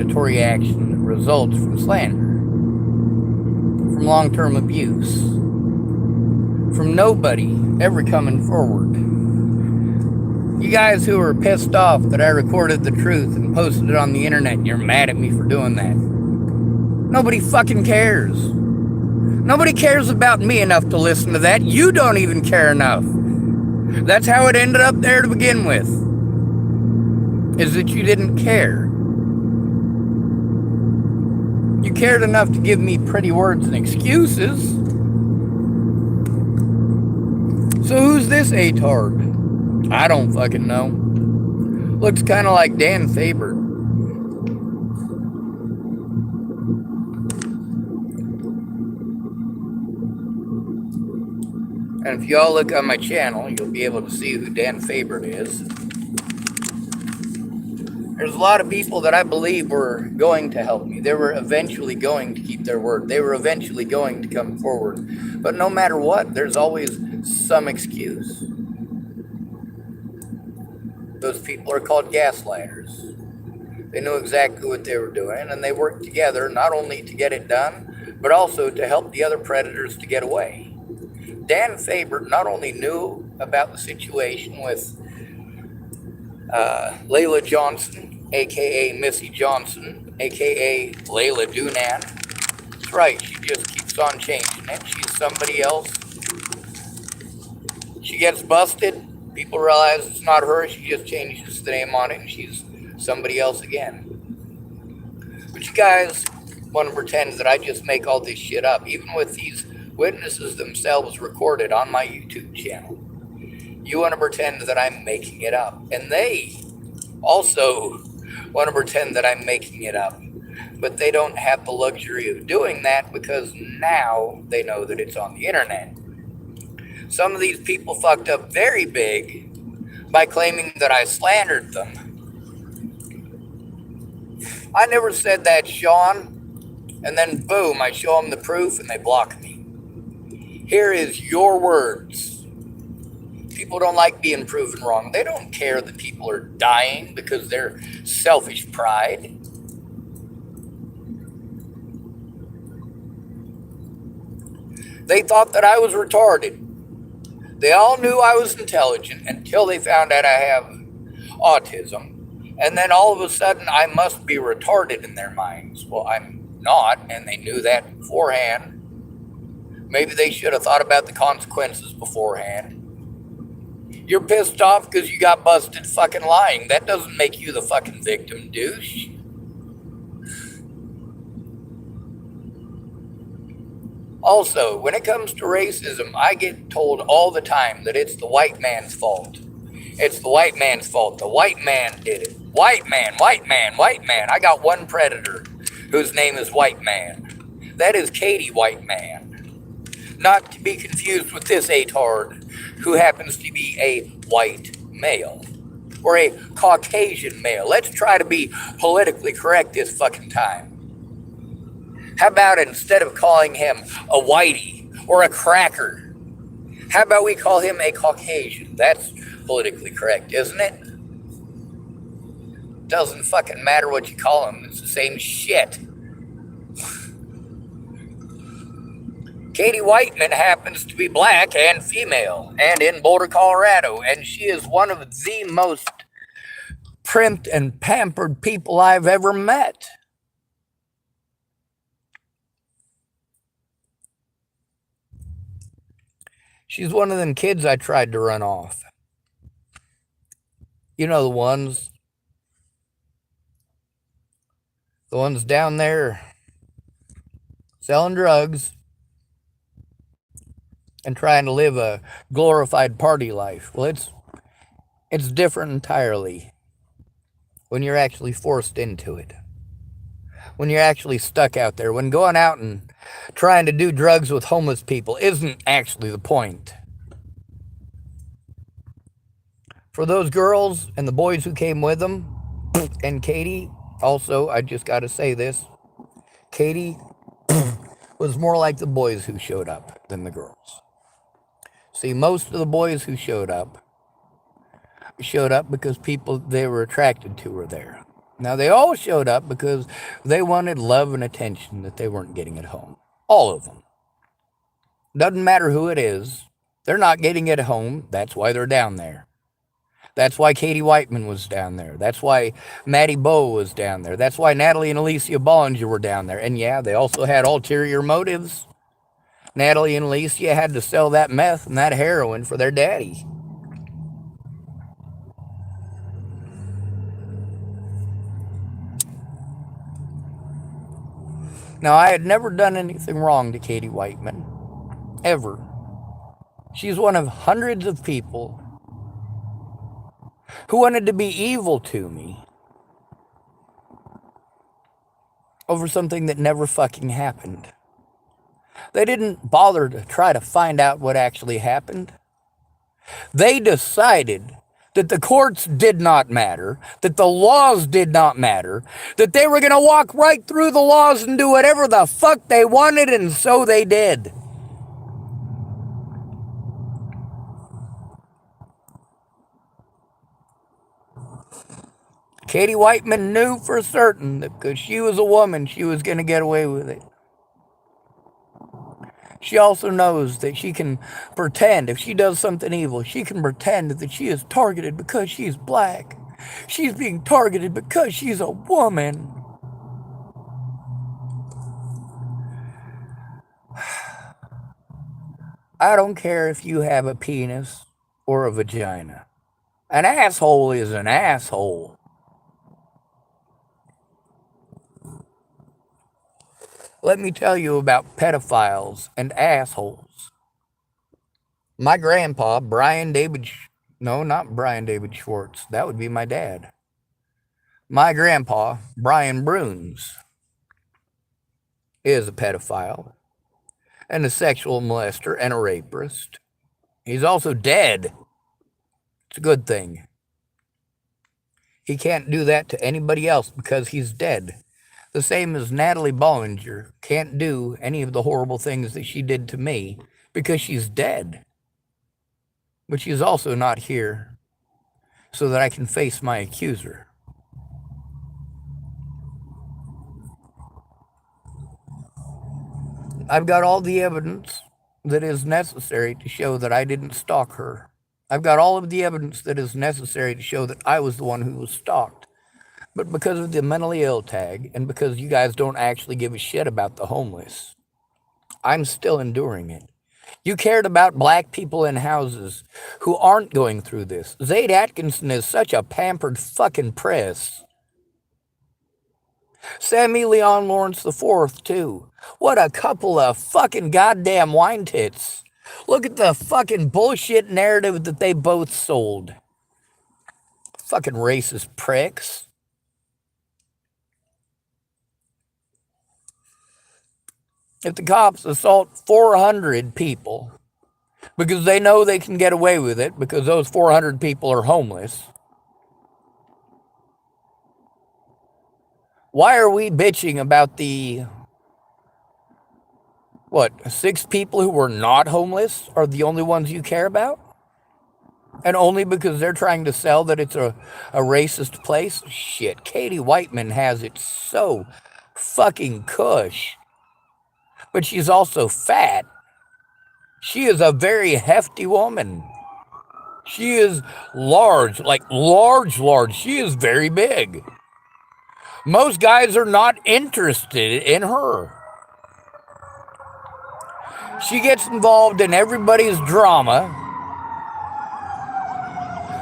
predatory action that results from slander, from long-term abuse, from nobody ever coming forward. You guys who are pissed off that I recorded the truth and posted it on the internet and you're mad at me for doing that. Nobody fucking cares. Nobody cares about me enough to listen to that. You don't even care enough. That's how it ended up there to begin with. Is that you didn't care. You cared enough to give me pretty words and excuses. So who's this A-tard? I don't fucking know. Looks kind of like Dan Faber. And if y'all look on my channel, you'll be able to see who Dan Faber is. There's a lot of people that I believe were going to help me. They were eventually going to keep their word. They were eventually going to come forward. But no matter what, there's always some excuse. Those people are called gaslighters. They knew exactly what they were doing, and they worked together not only to get it done, but also to help the other predators to get away. Dan Faber not only knew about the situation with Layla Johnson, aka Missy Johnson, aka Layla Doonan. That's right, she just keeps on changing it. She's somebody else. She gets busted. People realize it's not her. She just changes the name on it and she's somebody else again. But you guys want to pretend that I just make all this shit up, even with these witnesses themselves recorded on my YouTube channel. You want to pretend that I'm making it up. And they also want to pretend that I'm making it up. But they don't have the luxury of doing that because now they know that it's on the internet. Some of these people fucked up very big by claiming that I slandered them. I never said that, Sean. And then boom, I show them the proof and they block me. Here is your words. People don't like being proven wrong. They don't care that people are dying because they're selfish pride. They thought that I was retarded. They all knew I was intelligent until they found out I have autism. And then all of a sudden I must be retarded in their minds. Well, I'm not, and they knew that beforehand. Maybe they should have thought about the consequences beforehand. You're pissed off because you got busted fucking lying. That doesn't make you the fucking victim, douche. Also, when it comes to racism, I get told all the time that it's the white man's fault. It's the white man's fault. The white man did it. White man, white man, white man. I got one predator whose name is White Man. That is Katie Whiteman. Not to be confused with this A-tard who happens to be a white male. Or a Caucasian male. Let's try to be politically correct this fucking time. How about instead of calling him a whitey or a cracker, how about we call him a Caucasian? That's politically correct, isn't it? Doesn't fucking matter what you call him. It's the same shit. Katie Whiteman happens to be black and female and in Boulder, Colorado, and she is one of the most primped and pampered people I've ever met. She's one of them kids I tried to run off. You know the ones down there selling drugs and trying to live a glorified party life. Well, it's different entirely when you're actually forced into it. When you're actually stuck out there. When going out and trying to do drugs with homeless people isn't actually the point. For those girls and the boys who came with them, and Katie, also, I just got to say this, Katie was more like the boys who showed up than the girls. See, most of the boys who showed up because people they were attracted to were there. Now, they all showed up because they wanted love and attention that they weren't getting at home. All of them. Doesn't matter who it is. They're not getting it at home. That's why they're down there. That's why Katie Whiteman was down there. That's why Maddie Bowe was down there. That's why Natalie and Alicia Bollinger were down there. And yeah, they also had ulterior motives. Natalie and Alicia had to sell that meth and that heroin for their daddy. Now, I had never done anything wrong to Katie Whiteman. Ever. She's one of hundreds of people who wanted to be evil to me over something that never fucking happened. They didn't bother to try to find out what actually happened. They decided that the courts did not matter, that the laws did not matter, that they were going to walk right through the laws and do whatever the fuck they wanted, and so they did. Katie Whiteman knew for certain that because she was a woman, she was going to get away with it. She also knows that she can pretend, if she does something evil, she can pretend that she is targeted because she's black. She's being targeted because she's a woman. I don't care if you have a penis or a vagina. An asshole is an asshole. Let me tell you about pedophiles and assholes. My grandpa, no, not Brian David Schwartz. That would be my dad. My grandpa, Brian Bruns, is a pedophile and a sexual molester and a rapist. He's also dead. It's a good thing. He can't do that to anybody else because he's dead. The same as Natalie Bollinger can't do any of the horrible things that she did to me because she's dead. But she's also not here so that I can face my accuser. I've got all the evidence that is necessary to show that I didn't stalk her. I've got all of the evidence that is necessary to show that I was the one who was stalked. But because of the mentally ill tag, and because you guys don't actually give a shit about the homeless, I'm still enduring it. You cared about black people in houses who aren't going through this. Zaid Atkinson is such a pampered fucking press. Sammy Leon Lawrence IV, too. What a couple of fucking goddamn wine tits. Look at the fucking bullshit narrative that they both sold. Fucking racist pricks. If the cops assault 400 people because they know they can get away with it because those 400 people are homeless, why are we bitching about the, 6 people who were not homeless are the only ones you care about? And only because they're trying to sell that it's a racist place? Shit, Katie Whiteman has it so fucking cush. But she's also fat. She is a very hefty woman. She is large, like large. She is very big. Most guys are not interested in her. She gets involved in everybody's drama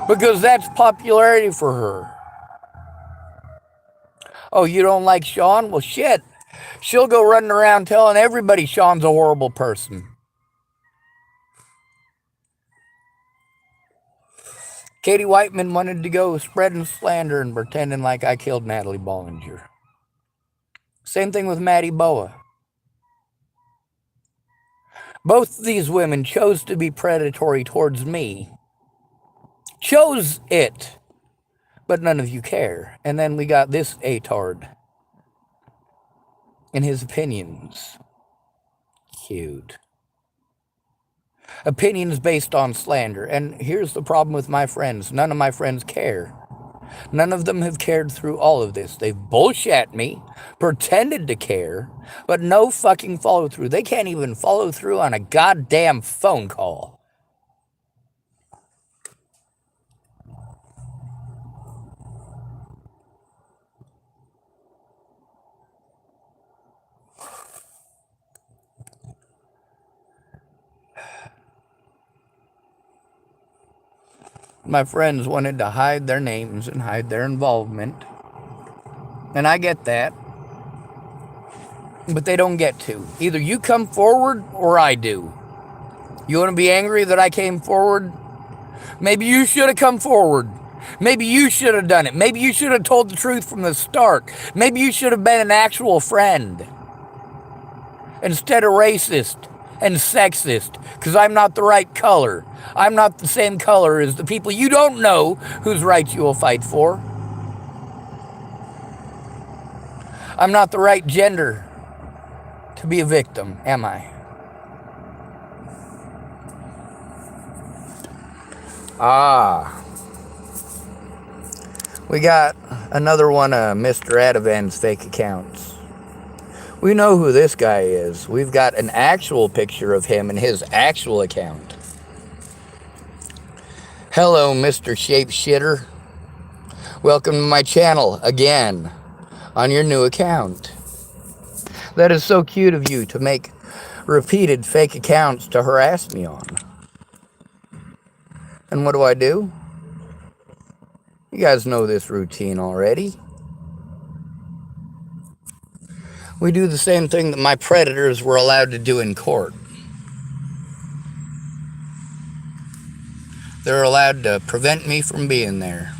because that's popularity for her. Oh, you don't like Sean? Well, shit. She'll go running around telling everybody Sean's a horrible person. Katie Whiteman wanted to go spreading slander and pretending like I killed Natalie Bollinger. Same thing with Maddie Bowe. Both of these women chose to be predatory towards me. Chose it. But none of you care. And then we got this A-tard. And his opinions. Cute. Opinions based on slander. And here's the problem with my friends. None of my friends care. None of them have cared through all of this. They've bullshit me, pretended to care, but no fucking follow through. They can't even follow through on a goddamn phone call. My friends wanted to hide their names and hide their involvement. And I get that. But they don't get to. Either you come forward or I do. You want to be angry that I came forward? Maybe you should have come forward. Maybe you should have done it. Maybe you should have told the truth from the start. Maybe you should have been an actual friend instead of racist and sexist, because I'm not the right color. I'm not the same color as the people you don't know whose rights you will fight for. I'm not the right gender to be a victim, am I? We got another one of Mr. Ativan's fake accounts. We know who this guy is. We've got an actual picture of him and his actual account. Hello, Mr. Shapeshitter. Welcome to my channel again on your new account. That is so cute of you to make repeated fake accounts to harass me on. And what do? You guys know this routine already. We do the same thing that my predators were allowed to do in court. They're allowed to prevent me from being there.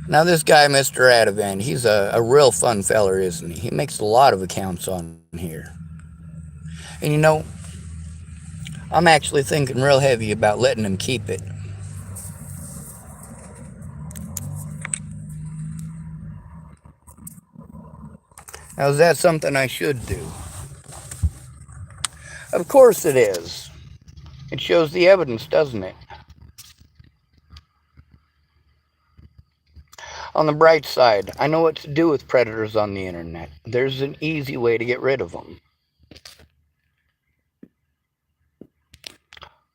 Now this guy, Mr. Ativan, he's a real fun feller, isn't he? He makes a lot of accounts on here. And you know, I'm actually thinking real heavy about letting him keep it. Now, is that something I should do? Of course it is. It shows the evidence, doesn't it? On the bright side, I know what to do with predators on the internet. There's an easy way to get rid of them.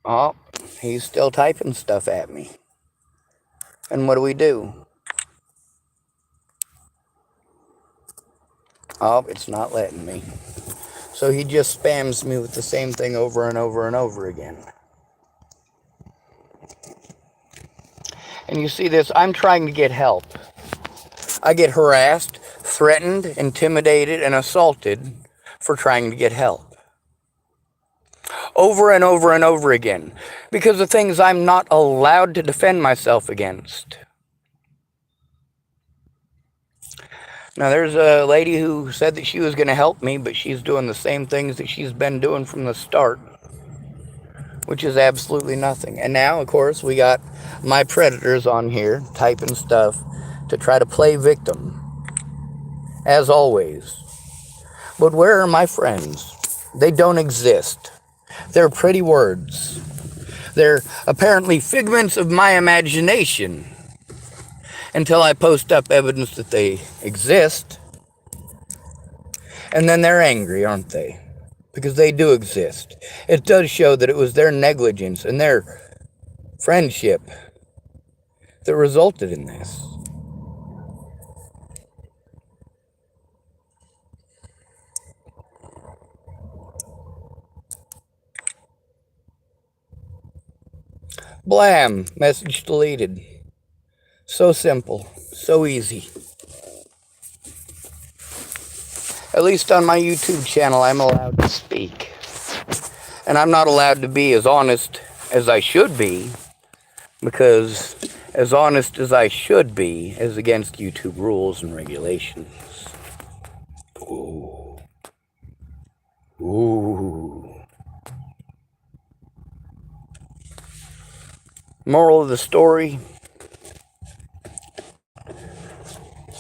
Oh, he's still typing stuff at me. And what do? Oh, it's not letting me. So he just spams me with the same thing over and over and over again. And you see this, I'm trying to get help. I get harassed, threatened, intimidated, and assaulted for trying to get help. Over and over and over again. Because of things I'm not allowed to defend myself against. Now, there's a lady who said that she was going to help me, but she's doing the same things that she's been doing from the start, which is absolutely nothing. And now, of course, we got my predators on here typing stuff to try to play victim, as always. But where are my friends? They don't exist. They're pretty words. They're apparently figments of my imagination. Until I post up evidence that they exist. And then they're angry, aren't they? Because they do exist. It does show that it was their negligence and their friendship that resulted in this. Blam! Message deleted. So simple, so easy. At least on my YouTube channel, I'm allowed to speak. And I'm not allowed to be as honest as I should be, because as honest as I should be is against YouTube rules and regulations. Ooh. Ooh. Moral of the story: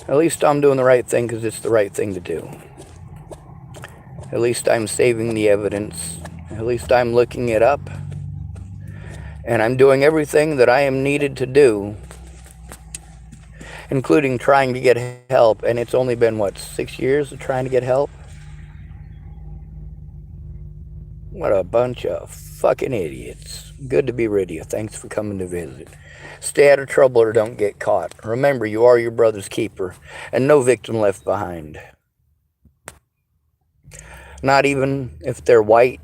at least I'm doing the right thing because it's the right thing to do. At least I'm saving the evidence. At least I'm looking it up. And I'm doing everything that I am needed to do, including trying to get help. And it's only been, what, 6 years of trying to get help? What a bunch of fucking idiots. Good to be rid of you. Thanks for coming to visit. Stay out of trouble or don't get caught. Remember, you are your brother's keeper, and no victim left behind. Not even if they're white,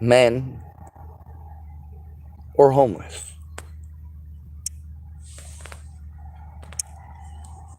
men, or homeless.